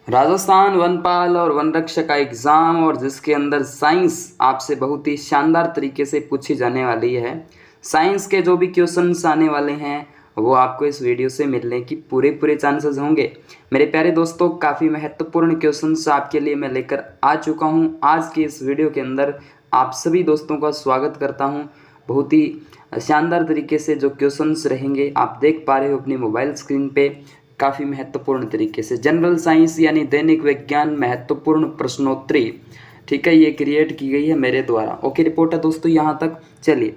राजस्थान वनपाल और वन रक्षक का एग्ज़ाम और जिसके अंदर साइंस आपसे बहुत ही शानदार तरीके से पूछी जाने वाली है। साइंस के जो भी क्वेश्चंस आने वाले हैं वो आपको इस वीडियो से मिलने की पूरे चांसेस होंगे। मेरे प्यारे दोस्तों, काफ़ी महत्वपूर्ण क्वेश्चंस आपके लिए मैं लेकर आ चुका हूँ। आज की इस वीडियो के अंदर आप सभी दोस्तों का स्वागत करता हूँ। बहुत ही शानदार तरीके से जो क्वेश्चंस रहेंगे आप देख पा रहे हो अपनी मोबाइल स्क्रीन पे। काफ़ी महत्वपूर्ण तरीके से जनरल साइंस यानी दैनिक विज्ञान महत्वपूर्ण प्रश्नोत्तरी, ठीक है, ये क्रिएट की गई है मेरे द्वारा। ओके रिपोर्ट है दोस्तों, यहाँ तक चलिए,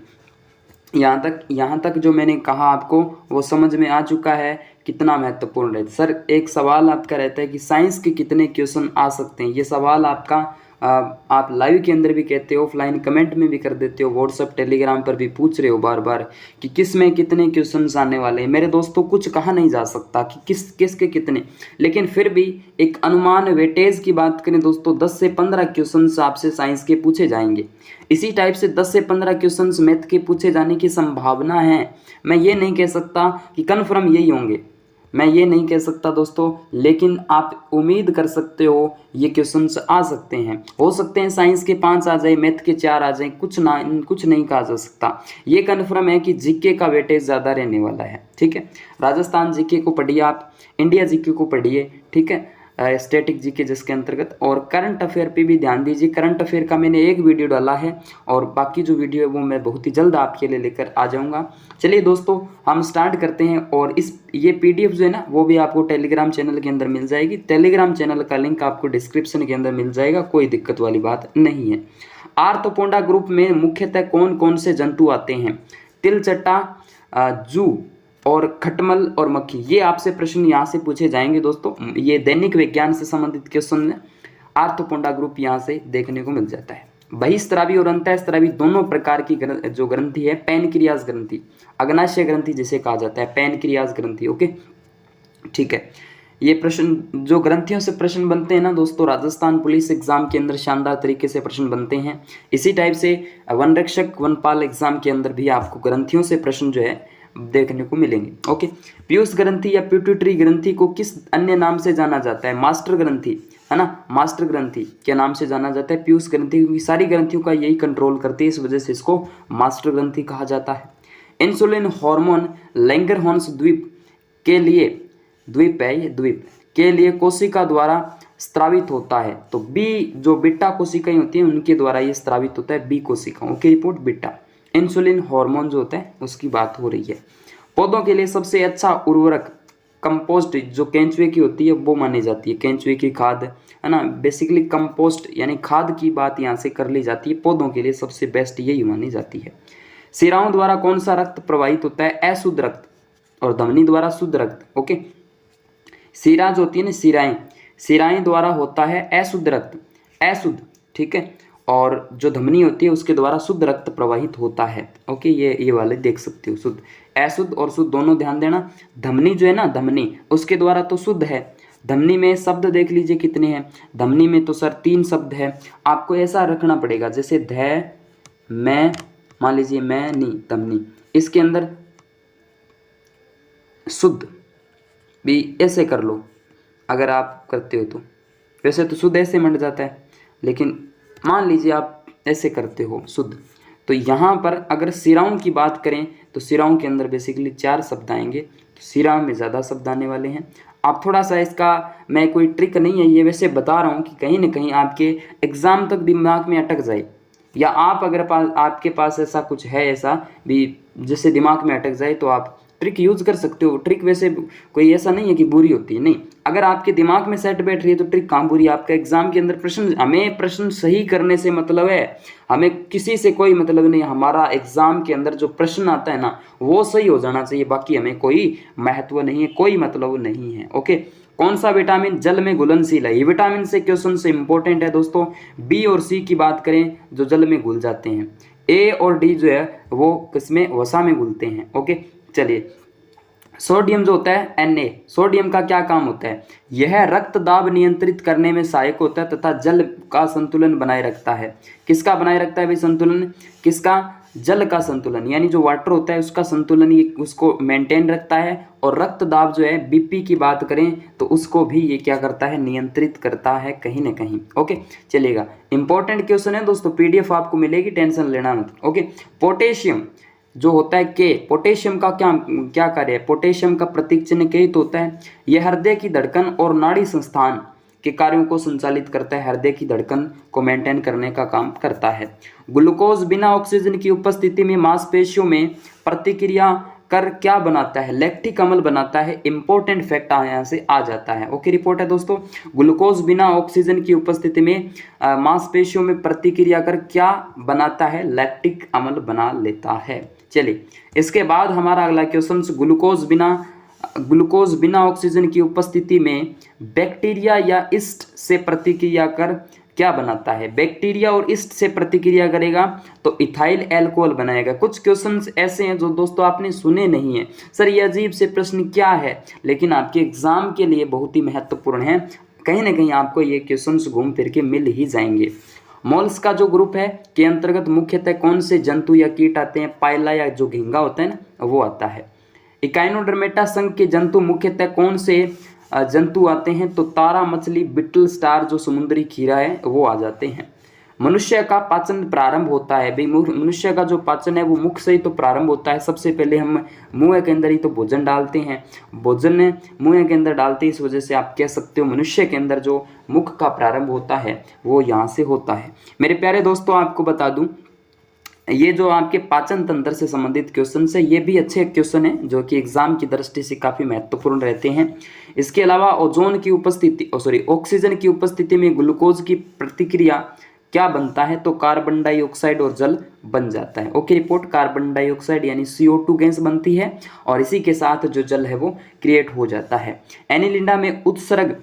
यहाँ तक जो मैंने कहा आपको वो समझ में आ चुका है कितना महत्वपूर्ण है। सर एक सवाल आपका रहता है कि साइंस के कितने क्वेश्चन आ सकते हैं। ये सवाल आपका आप लाइव के अंदर भी कहते हो, ऑफलाइन कमेंट में भी कर देते हो, व्हाट्सअप टेलीग्राम पर भी पूछ रहे हो बार बार कि किस में कितने क्वेश्चंस आने वाले हैं। मेरे दोस्तों कुछ कहा नहीं जा सकता कि किसके कितने, लेकिन फिर भी एक अनुमान वेटेज की बात करें दोस्तों, 10 से 15 क्वेश्चंस आपसे साइंस के पूछे जाएंगे। इसी टाइप से 10 से 15 क्वेश्चंस मैथ के पूछे जाने की संभावना है। मैं ये नहीं कह सकता कि कन्फर्म यही होंगे, मैं ये नहीं कह सकता दोस्तों, लेकिन आप उम्मीद कर सकते हो ये क्वेश्चंस आ सकते हैं। हो सकते हैं साइंस के 5 आ जाए, मैथ के 4 आ जाए, कुछ नहीं कहा जा सकता। ये कन्फर्म है कि जीके का वेटेज ज़्यादा रहने वाला है। ठीक है, राजस्थान जीके को पढ़िए, आप इंडिया जीके को पढ़िए, ठीक है, स्टैटिक जीके जिसके अंतर्गत, और करंट अफेयर पे भी ध्यान दीजिए। करंट अफेयर का मैंने एक वीडियो डाला है और बाकी जो वीडियो है वो मैं बहुत ही जल्द आपके लिए लेकर आ जाऊंगा। चलिए दोस्तों हम स्टार्ट करते हैं, और ये पीडीएफ जो है ना वो भी आपको टेलीग्राम चैनल के अंदर मिल जाएगी। टेलीग्राम चैनल का लिंक आपको डिस्क्रिप्शन के अंदर मिल जाएगा, कोई दिक्कत वाली बात नहीं है। आर्थ्रोपोडा ग्रुप में मुख्यतः कौन कौन से जंतु आते हैं? तिलचट्टा, जू और खटमल और मक्खी। ये आपसे प्रश्न यहाँ से पूछे जाएंगे दोस्तों। ये दैनिक विज्ञान से संबंधित क्वेश्चन है। आर्थ्रोपोडा ग्रुप यहाँ से देखने को मिल जाता है। बहिस्त्रावी और अंतःस्त्रावी दोनों प्रकार की जो ग्रंथि है, पैनक्रियाज ग्रंथि, अग्नाशय ग्रंथि जिसे कहा जाता है, पैनक्रियाज ग्रंथि। ओके ठीक है, ये प्रश्न जो ग्रंथियों से प्रश्न बनते हैं ना दोस्तों, राजस्थान पुलिस एग्जाम के अंदर शानदार तरीके से प्रश्न बनते हैं। इसी टाइप से वन रक्षक वनपाल एग्जाम के अंदर भी आपको ग्रंथियों से प्रश्न जो है देखने को मिलेंगे। ओके, पीयूष ग्रंथि या पिट्यूटरी ग्रंथि को किस अन्य नाम से जाना जाता है? मास्टर ग्रंथि, है ना, मास्टर ग्रंथि के नाम से जाना जाता है पीयूष ग्रंथि, क्योंकि सारी ग्रंथियों का यही कंट्रोल करती है, इस वजह से इसको मास्टर ग्रंथि कहा जाता है। इंसुलिन हार्मोन लैंगरहॉर्न्स द्वीप के लिए, द्वीप है ये, द्वीप के लिए कोशिका द्वारा स्त्रावित होता है। तो बी जो बीटा कोशिकाएं होती हैं उनके द्वारा ये स्त्रावित होता है, बी कोशिकाओं की रिपोर्ट बीटा। इंसुलिन हार्मोन जो होता है उसकी बात हो रही है। पौधों के लिए सबसे अच्छा उर्वरक कंपोस्ट जो केंचुए की होती है वो मानी जाती है, केंचुए की खाद, है ना। बेसिकली कंपोस्ट यानी खाद की बात यहाँ से कर ली जाती है। पौधों के लिए सबसे बेस्ट यही मानी जाती है। सिराओं द्वारा कौन सा रक्त प्रवाहित होता है? अशुद्ध रक्त, और धमनी द्वारा शुद्ध रक्त। ओके, सिरा जो होती है ना, सिराएं द्वारा होता है अशुद्ध रक्त, अशुद्ध, ठीक है, और जो धमनी होती है उसके द्वारा शुद्ध रक्त प्रवाहित होता है। ओके, ये वाले देख सकते हो, शुद्ध, अशुद्ध और शुद्ध दोनों ध्यान देना। धमनी जो है ना, धमनी उसके द्वारा तो शुद्ध है। धमनी में शब्द देख लीजिए कितने हैं। धमनी में तो सर 3 शब्द है। आपको ऐसा रखना पड़ेगा जैसे ध मैं, मान लीजिए मैं नी, धमनी, इसके अंदर शुद्ध भी ऐसे कर लो अगर आप करते हो तो। वैसे तो शुद्ध ऐसे मंड जाता है, लेकिन मान लीजिए आप ऐसे करते हो शुद्ध। तो यहाँ पर अगर सिराओं की बात करें तो सिराओं के अंदर बेसिकली 4 शब्द आएंगे, तो सिराओं में ज़्यादा शब्द आने वाले हैं। आप थोड़ा सा इसका, मैं कोई ट्रिक नहीं है ये, वैसे बता रहा हूँ कि कहीं ना कहीं आपके एग्ज़ाम तक दिमाग में अटक जाए, या आप अगर आपके पास ऐसा कुछ है ऐसा भी जिससे दिमाग में अटक जाए तो आप ट्रिक यूज कर सकते हो। ट्रिक वैसे कोई ऐसा नहीं है कि बुरी होती है, नहीं, अगर आपके दिमाग में सेट बैठ रही है तो ट्रिक काम बुरी। आपका एग्जाम के अंदर प्रश्न, हमें प्रश्न सही करने से मतलब है, हमें किसी से कोई मतलब नहीं। हमारा एग्जाम के अंदर जो प्रश्न आता है ना वो सही हो जाना चाहिए, बाकी हमें कोई महत्व नहीं है, कोई मतलब नहीं है। ओके, कौन सा विटामिन जल में घुलनशील है? ये विटामिन से क्वेश्चन से इंपॉर्टेंट है दोस्तों। बी और सी की बात करें जो जल में घुल जाते हैं, ए और डी जो है वो किसमें, वसा में घुलते हैं। ओके चलिए, सोडियम जो होता है Na, सोडियम का क्या काम होता है? यह रक्त दाब नियंत्रित करने में सहायक होता है तथा जल का संतुलन बनाए रखता है। किसका बनाए रखता है भाई संतुलन? किसका? जल का संतुलन यानी जो वाटर होता है उसका संतुलन ये उसको मेंटेन रखता है, और रक्त दाब जो है बीपी की बात करें तो उसको भी ये क्या करता है, नियंत्रित करता है कहीं ना कहीं। ओके चलेगा, इंपॉर्टेंट क्वेश्चन है दोस्तों, पीडीएफ आपको मिलेगी, टेंशन लेना मत। ओके, पोटेशियम जो होता है के, पोटेशियम का क्या क्या कार्य है, पोटेशियम का प्रतीक चिन्ह के तो होता है, यह हृदय की धड़कन और नाड़ी संस्थान के कार्यों को संचालित करता है, हृदय की धड़कन को मेंटेन करने का काम करता है। ग्लूकोज बिना ऑक्सीजन की उपस्थिति में मांसपेशियों में प्रतिक्रिया कर क्या बनाता है, लैक्टिक अम्ल बनाता है। इंपॉर्टेंट फैक्ट यहाँ से आ जाता है। ओके रिपोर्ट है दोस्तों, ग्लूकोज बिना ऑक्सीजन की उपस्थिति में मांसपेशियों में प्रतिक्रिया कर क्या बनाता है, लैक्टिक अम्ल बना लेता है। चलिए इसके बाद हमारा अगला क्वेश्चन, ग्लूकोज बिना ऑक्सीजन की उपस्थिति में बैक्टीरिया या ईस्ट से प्रतिक्रिया कर क्या बनाता है, बैक्टीरिया और ईस्ट से प्रतिक्रिया करेगा तो इथाइल अल्कोहल बनाएगा। कुछ क्वेश्चंस ऐसे हैं जो दोस्तों आपने सुने नहीं है, सर ये अजीब से प्रश्न क्या है, लेकिन आपके एग्जाम के लिए बहुत ही महत्वपूर्ण है, कहीं ना कहीं आपको ये क्वेश्चंस घूम फिर के मिल ही जाएंगे। मोल्स का जो ग्रुप है के अंतर्गत मुख्यतः कौन से जंतु या कीट आते हैं, पाइला या जो घिंगा होता है ना वो आता है। इकाइनोडर्मेटा संघ के जंतु मुख्यतः कौन से जंतु आते हैं, तो तारा मछली, बिटल स्टार जो समुद्री खीरा है वो आ जाते हैं। मनुष्य का पाचन प्रारंभ होता है, भाई मनुष्य का जो पाचन है वो मुख से ही तो प्रारंभ होता है। सबसे पहले हम मुंह के अंदर ही तो भोजन डालते हैं, भोजन मुंह के अंदर डालते हैं, इस वजह से आप कह सकते हो मनुष्य के अंदर जो मुख का प्रारंभ होता है वो यहाँ से होता है। मेरे प्यारे दोस्तों आपको बता दूं, ये जो आपके पाचन तंत्र से संबंधित क्वेश्चन है ये भी अच्छे क्वेश्चन है जो कि एग्जाम की दृष्टि से काफ़ी महत्वपूर्ण रहते हैं। इसके अलावा ओजोन की उपस्थिति ऑक्सीजन की उपस्थिति में ग्लूकोज की प्रतिक्रिया क्या बनता है, तो कार्बन डाइऑक्साइड और जल बन जाता है। ओके रिपोर्ट, कार्बन डाइऑक्साइड यानी CO2 गैस बनती है और इसी के साथ जो जल है वो क्रिएट हो जाता है। एनिलिंडा में उत्सर्ग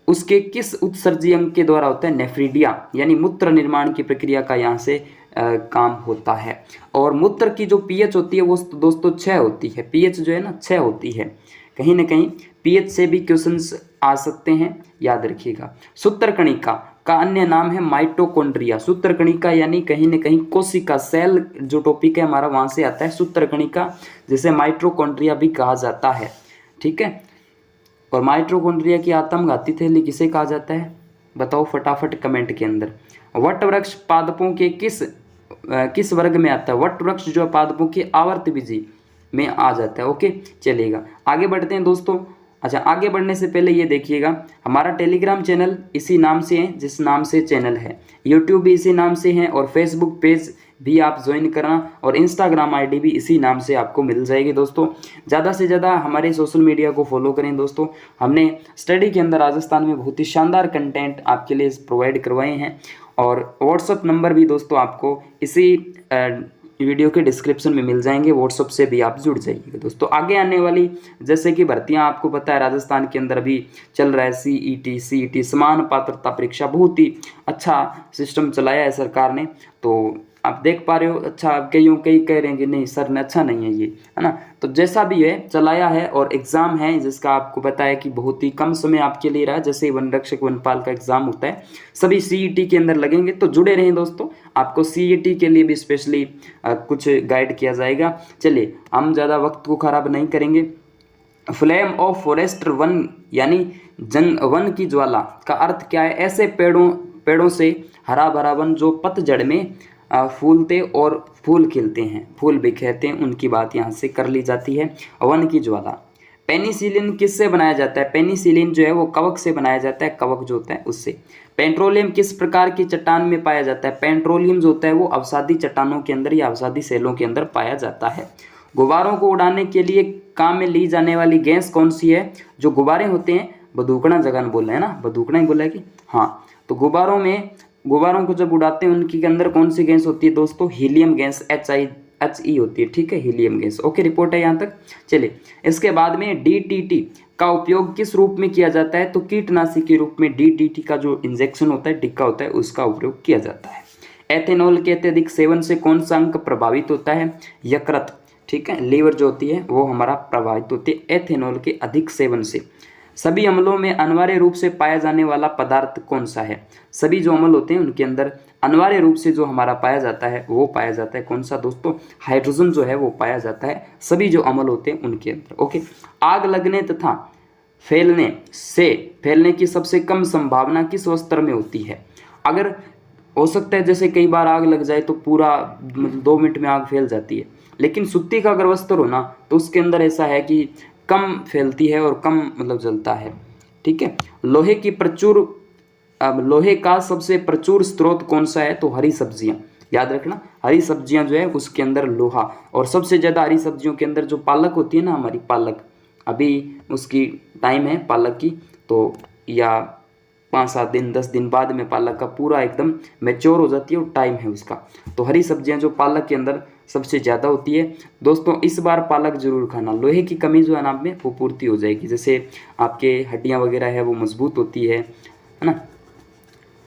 उसके किस उत्सर्जी अंग के द्वारा होता है, नेफ्रीडिया यानी मूत्र निर्माण की प्रक्रिया का यहाँ से काम होता है। और मूत्र की जो पीएच होती है वो दोस्तों 6 होती है, पीएच जो है ना 6 होती है। कहीं ना कहीं पीएच से भी क्वेश्चंस आ सकते हैं, याद रखिएगा। सूत्रकणिका का अन्य नाम है माइटोकॉन्ड्रिया, सूत्रकणिका यानी कहीं ना कहीं कोशिका, सेल जो टॉपिक है हमारा वहाँ से आता है सूत्रकणिका, जिसे माइटोकॉन्ड्रिया भी कहा जाता है। ठीक है, और माइटोकॉन्ड्रिया की आत्मघाती थैली किसे कहा जाता है, बताओ फटाफट कमेंट के अंदर। वट वृक्ष पादपों के किस वर्ग में आता है, वट वृक्ष जो पादपों के आवर्तबीजी में आ जाता है। ओके चलेगा, आगे बढ़ते हैं दोस्तों। अच्छा, आगे बढ़ने से पहले ये देखिएगा, हमारा टेलीग्राम चैनल इसी नाम से है जिस नाम से चैनल है, यूट्यूब भी इसी नाम से है, और फेसबुक पेज भी आप ज्वाइन करना, और इंस्टाग्राम आईडी भी इसी नाम से आपको मिल जाएगी। दोस्तों ज़्यादा से ज़्यादा हमारे सोशल मीडिया को फॉलो करें। दोस्तों हमने स्टडी के अंदर राजस्थान में बहुत ही शानदार कंटेंट आपके लिए प्रोवाइड करवाए हैं, और व्हाट्सअप नंबर भी दोस्तों आपको इसी वीडियो के डिस्क्रिप्शन में मिल जाएंगे, व्हाट्सअप से भी आप जुड़ जाइएगा। दोस्तों आगे आने वाली जैसे कि भर्तियां आपको पता है राजस्थान के अंदर अभी चल रहा है, CET समान पात्रता परीक्षा, बहुत ही अच्छा सिस्टम चलाया है सरकार ने, तो आप देख पा रहे हो। अच्छा, आप कई कह रहे हैं कि नहीं सर ने अच्छा नहीं है ये, है ना, तो जैसा भी है चलाया है, और एग्ज़ाम है जिसका आपको पता है कि बहुत ही कम समय आपके लिए रहा है, जैसे वन रक्षक वनपाल का एग्ज़ाम होता है, सभी CET के अंदर लगेंगे, तो जुड़े रहें दोस्तों, आपको CET के लिए भी स्पेशली कुछ गाइड किया जाएगा। चलिए हम ज़्यादा वक्त को खराब नहीं करेंगे। फ्लेम ऑफ फॉरेस्ट वन यानी वन की ज्वाला का अर्थ क्या है, ऐसे पेड़ों से हरा भरा वन जो पतझड़ में फूलते और फूल खिलते हैं, फूल बिखेरते हैं, उनकी बात यहाँ से कर ली जाती है। वन की ज्वाला। पेनिसिलिन किससे बनाया जाता है, पेनिसिलिन जो है वो कवक से बनाया जाता है, कवक जो होता है उससे। पेट्रोलियम किस प्रकार की चट्टान में पाया जाता है, पेट्रोलियम जो होता है वो अवसादी चट्टानों के अंदर या अवसादी सेलों के अंदर पाया जाता है। गुब्बारों को उड़ाने के लिए काम में ली जाने वाली गैस कौन सी है, जो गुब्बारे होते हैं, बदूकड़ा जगह बोल रहे हैं ना, बदूकड़ा ही बोला है कि हाँ, तो गुब्बारों को जब उड़ाते हैं उनके अंदर कौन सी गैस होती है दोस्तों, हीलियम गैस, HE होती है। ठीक है, हीलियम गैस। ओके रिपोर्ट है यहाँ तक। चलिए इसके बाद में DDT का उपयोग किस रूप में किया जाता है, तो कीटनाशी के रूप में DDT का जो इंजेक्शन होता है, टिक्का होता है, उसका उपयोग किया जाता है। एथेनॉल के अत्यधिक सेवन से कौन सा अंग प्रभावित होता है, यकृत। ठीक है, लीवर जो होती है वो हमारा प्रभावित होती है एथेनॉल के अधिक सेवन से। सभी अम्लों में अनिवार्य रूप से पाया जाने वाला पदार्थ कौन सा है, सभी जो अम्ल होते हैं उनके अंदर अनिवार्य रूप से जो हमारा पाया जाता है वो पाया जाता है कौन सा दोस्तों, हाइड्रोजन जो है वो पाया जाता है सभी जो अम्ल होते हैं उनके अंदर। ओके, आग लगने तथा फैलने की सबसे कम संभावना किस वस्त्र में होती है? अगर हो सकता है जैसे कई बार आग लग जाए तो पूरा 2 मिनट में आग फैल जाती है, लेकिन सूती का अगर वस्त्र हो ना तो उसके अंदर ऐसा है कि कम फैलती है और कम जलता है। ठीक है, लोहे का सबसे प्रचुर स्रोत कौन सा है? तो हरी सब्जियां, याद रखना हरी सब्जियां जो है उसके अंदर लोहा, और सबसे ज़्यादा हरी सब्जियों के अंदर जो पालक होती है ना हमारी पालक, अभी उसकी टाइम है पालक की, तो या 5-7 दिन 10 दिन बाद में पालक का पूरा एकदम मैच्योर हो जाती है और टाइम है उसका। तो हरी सब्जियां जो पालक के अंदर सबसे ज़्यादा होती है दोस्तों, इस बार पालक जरूर खाना, लोहे की कमी जो है ना आप में वो पूर्ति हो जाएगी, जैसे आपके हड्डियां वगैरह है वो मजबूत होती है ना।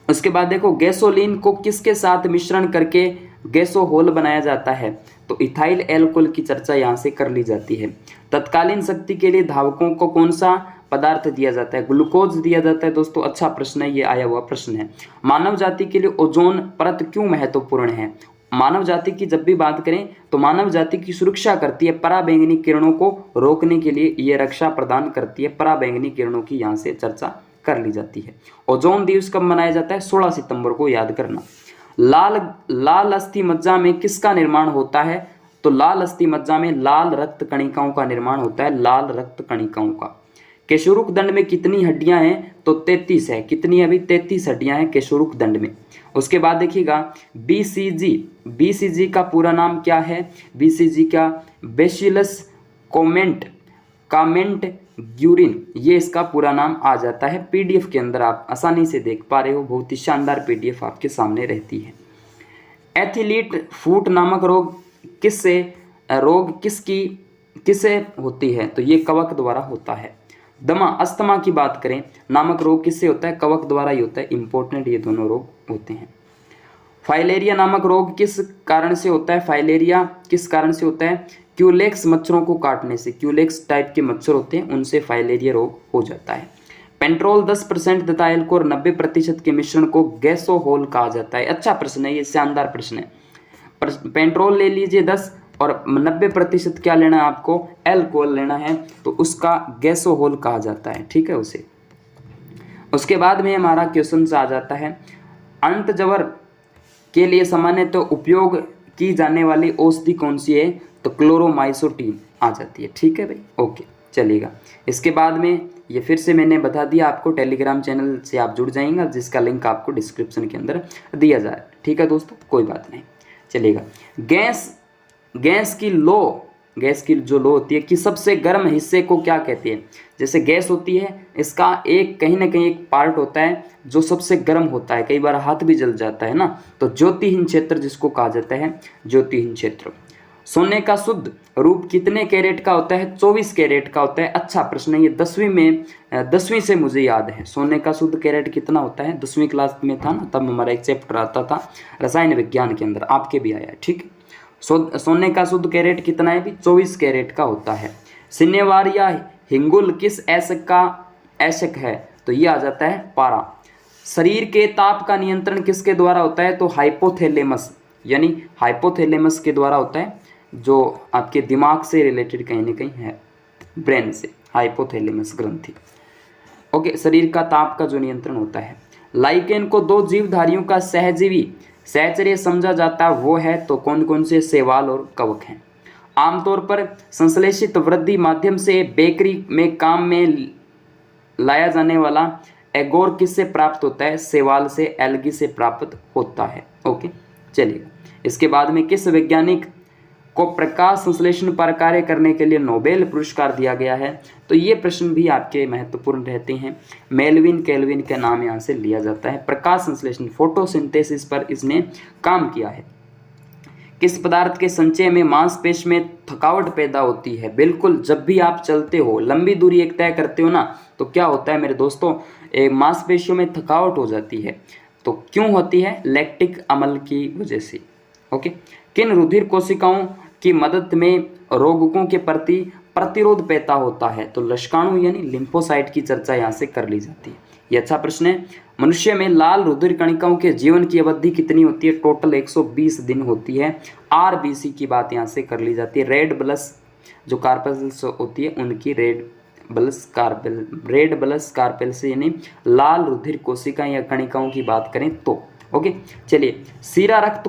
उसके बाद देखो गैसोलीन को किसके साथ मिश्रण करके गैसोहोल बनाया जाता है? तो इथाइल एल्कोहल की चर्चा यहाँ से कर ली जाती है। तत्कालीन शक्ति के लिए धावकों को कौन सा पदार्थ दिया जाता है? ग्लूकोज दिया जाता है दोस्तों, अच्छा प्रश्न है, ये आया हुआ प्रश्न है। मानव जाति के लिए ओजोन परत क्यों महत्वपूर्ण है? मानव जाति की जब भी बात करें तो मानव जाति की सुरक्षा करती है, पराबैंगनी किरणों को रोकने के लिए ये रक्षा प्रदान करती है, पराबैंगनी किरणों की यहाँ से चर्चा कर ली जाती है। ओजोन दिवस कब मनाया जाता है? 16 सितंबर को, याद करना। लाल अस्थि मज्जा में किसका निर्माण होता है? तो लाल अस्थि मज्जा में लाल रक्त कणिकाओं का निर्माण होता है, लाल रक्त कणिकाओं का। केशुरुक दंड में कितनी हड्डियां हैं? तो 33 है। कितनी है? अभी 33 हड्डियां हैं केशुरुक दंड में। उसके बाद देखिएगा बीसीजी का पूरा नाम क्या है? बीसीजी का बेसिलस कामेंट ग्यूरिन, ये इसका पूरा नाम आ जाता है। पीडीएफ के अंदर आप आसानी से देख पा रहे हो, बहुत ही शानदार पीडीएफ आपके सामने रहती है। एथलीट फूट नामक रोग किससे होती है? तो ये कवक द्वारा होता है। दमा अस्थमा की बात करें, नामक रोग किससे होता है? कवक द्वारा ही होता है। इंपॉर्टेंट ये दोनों रोग होते हैं। फाइलेरिया नामक रोग किस कारण से होता है? फाइलेरिया किस कारण से होता है? क्यूलेक्स मच्छरों को काटने से, क्यूलेक्स टाइप के मच्छर होते हैं उनसे फाइलेरिया रोग हो जाता है। पेट्रोल 10% तथा एल्कोहल 90% के मिश्रण को गैसोहोल कहा जाता है। अच्छा प्रश्न है, ये शानदार प्रश्न है। पेट्रोल ले लीजिए 10 और 90% क्या लेना है आपको? एल्कोहल लेना है, तो उसका गैसोहोल कहा जाता है। ठीक है उसे। उसके बाद में हमारा क्वेश्चन आ जाता है, अंतजवर के लिए सामान्यतः उपयोग की जाने वाली औषधि कौन सी है? तो क्लोरोमाइसोटीन आ जाती है। ठीक है भाई, ओके चलिएगा। इसके बाद में ये फिर से मैंने बता दिया आपको, टेलीग्राम चैनल से आप जुड़ जाएंगे जिसका लिंक आपको डिस्क्रिप्शन के अंदर दिया जाए। ठीक है दोस्तों, कोई बात नहीं, चलिएगा। गैस की जो लो होती है कि सबसे गर्म हिस्से को क्या कहते हैं? जैसे गैस होती है, इसका एक कहीं ना कहीं एक पार्ट होता है जो सबसे गर्म होता है, कई बार हाथ भी जल जाता है ना, तो ज्योतिहीन क्षेत्र जिसको कहा जाता है, ज्योतिहीन क्षेत्र। सोने का शुद्ध रूप कितने कैरेट का होता है? 24 कैरेट का होता है। अच्छा प्रश्न है ये, 10वीं से मुझे याद है सोने का शुद्ध कैरेट कितना होता है। 10वीं क्लास में था ना, तब हमारा एक चैप्टर आता था रसायन विज्ञान के अंदर, आपके भी आया है। ठीक, सोने का शुद्ध कैरेट कितना है भी? 24 कैरेट का होता है। सिनेवार या हिंगुल किस ऐशक है? तो ये आ जाता है पारा। शरीर के ताप का नियंत्रण किसके द्वारा होता है? तो हाइपोथैलेमस, यानी हाइपोथैलेमस के द्वारा होता है, जो आपके दिमाग से रिलेटेड कहीं ना कहीं है, ब्रेन से, हाइपोथैलेमस ग्रंथि। ओके, शरीर का ताप का जो नियंत्रण होता है। लाइकेन को 2 जीवधारियों का सहचर्य समझा जाता है, वो है तो कौन कौन से? शैवाल और कवक हैं। आमतौर पर संश्लेषित वृद्धि माध्यम से बेकरी में काम में लाया जाने वाला एगोर किससे प्राप्त होता है? शैवाल से, एल्गी से प्राप्त होता है। ओके चलिए। इसके बाद में किस वैज्ञानिक को प्रकाश संश्लेषण पर कार्य करने के लिए नोबेल पुरस्कार दिया गया है? तो ये प्रश्न भी आपके महत्वपूर्ण रहते हैं। मेल्विन कैल्विन का नाम यहाँ से लिया जाता है। प्रकाश संश्लेषण, फोटोसिंथेसिस पर इसने काम किया है। किस पदार्थ के संचय में मांसपेशी में थकावट पैदा होती है? बिल्कुल, जब भी आप चलते हो, लंबी दूरी एक तय करते हो ना, तो क्या होता है मेरे दोस्तों, मांसपेशियों में थकावट हो जाती है। तो क्यों होती है? लैक्टिक अम्ल की वजह से। ओके, किन रुधिर कोशिकाओं की मदद में रोगकों के प्रति प्रतिरोध पैदा होता है? तो लशकाणु यानी लिम्फोसाइट की चर्चा यहाँ से कर ली जाती है। ये अच्छा प्रश्न है। मनुष्य में लाल रुधिर कणिकाओं के जीवन की अवधि कितनी होती है? टोटल 120 दिन होती है। आरबीसी की बात यहाँ से कर ली जाती है। रेड ब्लस जो कार्पेल्स होती है उनकी रेड ब्लस कार्पेल्स यानी लाल रुधिर कोशिका या कणिकाओं की बात करें तो। ओके, चलिए सीरा रक्त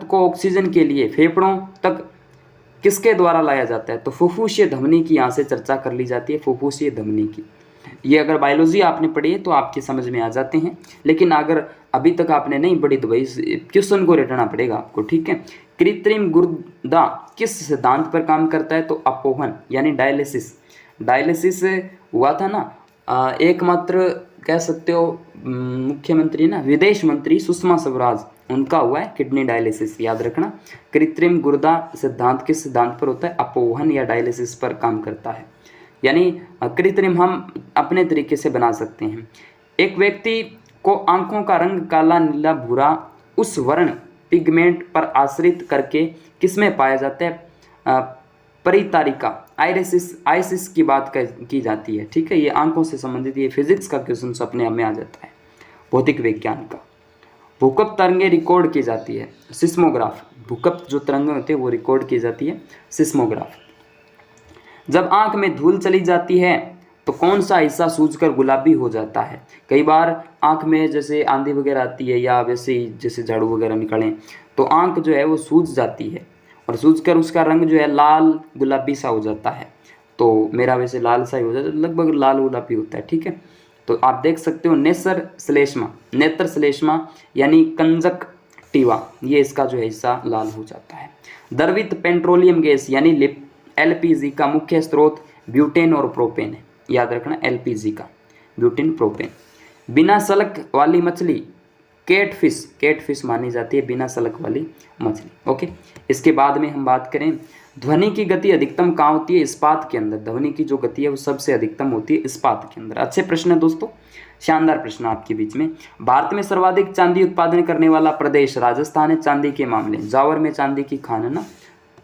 को ऑक्सीजन के लिए फेफड़ों तक किसके द्वारा लाया जाता है? तो फुफ्फुसीय धमनी की यहाँ से चर्चा कर ली जाती है। फुफ्फुसीय धमनी की, ये अगर बायोलॉजी आपने पढ़ी है तो आपके समझ में आ जाते हैं, लेकिन अगर अभी तक आपने नहीं पढ़ी तो भाई क्वेश्चन को रटना पड़ेगा आपको, ठीक है। कृत्रिम गुर्दा किस सिद्धांत पर काम करता है? तो अपोहन यानी डायलिसिस हुआ था ना, एकमात्र कह सकते हो मुख्यमंत्री ना, विदेश मंत्री सुषमा स्वराज, उनका हुआ है किडनी डायलिसिस, याद रखना। कृत्रिम गुर्दा सिद्धांत किस सिद्धांत पर होता है? अपोहन या डायलिसिस पर काम करता है, यानी कृत्रिम हम अपने तरीके से बना सकते हैं। एक व्यक्ति को आंखों का रंग काला, नीला, भूरा उस वर्ण पिगमेंट पर आश्रित करके किसमें पाया जाता है? परितारिका आइसिस की बात की जाती है, ठीक है। ये आंखों से संबंधित, ये फिजिक्स का क्वेश्चन अपने आप में आ जाता है, भौतिक विज्ञान का। भूकंप तरंगें रिकॉर्ड की जाती है, सिस्मोग्राफ। भूकंप जो तरंगें होती है वो रिकॉर्ड की जाती है, सिस्मोग्राफ। जब आंख में धूल चली जाती है तो कौन सा हिस्सा सूजकर गुलाबी हो जाता है? कई बार आंख में जैसे आंधी वगैरह आती है या वैसे ही जैसे झाड़ू वगैरह निकलें तो आंख जो है वो सूज जाती है और सूजकर उसका रंग जो है लाल गुलाबी सा हो जाता है। तो मेरा वैसे लाल सा ही हो जाता है, लगभग लाल गुलाबी होता है, ठीक है। तो आप देख सकते हो नेत्र श्लेष्मा यानी कंजक्टिवा, ये इसका जो है हिस्सा लाल हो जाता है। द्रवित पेट्रोलियम गैस यानी एलपीजी का मुख्य स्रोत ब्यूटेन और प्रोपेन है, याद रखना एलपीजी का, ब्यूटेन प्रोपेन। बिना सलक वाली मछली कैटफिश मानी जाती है, बिना सलक वाली मछली। ओके, इसके बाद में हम बात करें ध्वनि की गति अधिकतम कहाँ होती है? इस्पात के अंदर। ध्वनि की जो गति है वो सबसे अधिकतम होती है इस्पात के अंदर। अच्छे प्रश्न है दोस्तों, शानदार प्रश्न आपके बीच में। भारत में सर्वाधिक चांदी उत्पादन करने वाला प्रदेश राजस्थान है चांदी के मामले। जावर में चांदी की खान है ना,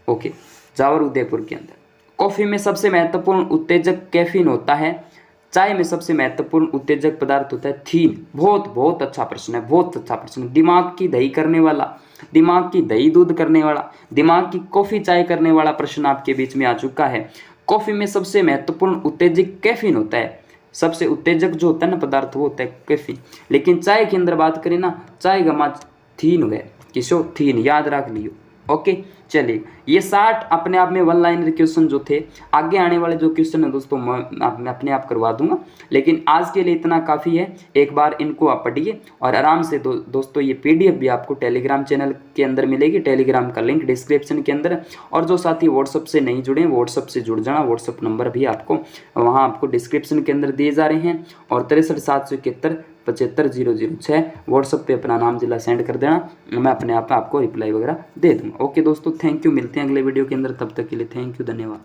ओके, जावर उदयपुर के अंदर। कॉफी में सबसे महत्वपूर्ण उत्तेजक कैफीन होता है। चाय में सबसे महत्वपूर्ण उत्तेजक पदार्थ होता है थीन। बहुत अच्छा प्रश्न है, बहुत अच्छा प्रश्न। दिमाग की दही करने वाला, दिमाग की दही दूध करने वाला, दिमाग की कॉफी चाय करने वाला प्रश्न आपके बीच में आ चुका है। कॉफी में सबसे महत्वपूर्ण उत्तेजक कैफीन होता है, सबसे उत्तेजक जो होता है ना पदार्थ वो होता है कैफीन। लेकिन चाय के अंदर बात करें ना, चाय का थीन हो गया, किसो थीन, याद रख लियो। ओके, चलिए ये 60 अपने आप में वन लाइनर क्वेश्चन जो थे। आगे आने वाले जो क्वेश्चन है दोस्तों मैं अपने आप करवा दूंगा, लेकिन आज के लिए इतना काफ़ी है। एक बार इनको आप पढ़िए और आराम से दोस्तों ये पीडीएफ भी आपको टेलीग्राम चैनल के अंदर मिलेगी। टेलीग्राम का लिंक डिस्क्रिप्शन के अंदर। और जो साथी व्हाट्सअप से नहीं जुड़े हैं व्हाट्सअप से जुड़ जाना, व्हाट्सअप नंबर भी आपको वहाँ आपको डिस्क्रिप्शन के अंदर दिए जा रहे हैं। और 63 771 75 006 व्हाट्सअप पे अपना नाम जिला सेंड कर देना, मैं अपने आप आपको रिप्लाई वगैरह दे दूँगा। ओके दोस्तों, थैंक यू, मिलते हैं अगले वीडियो के अंदर, तब तक के लिए थैंक यू, धन्यवाद।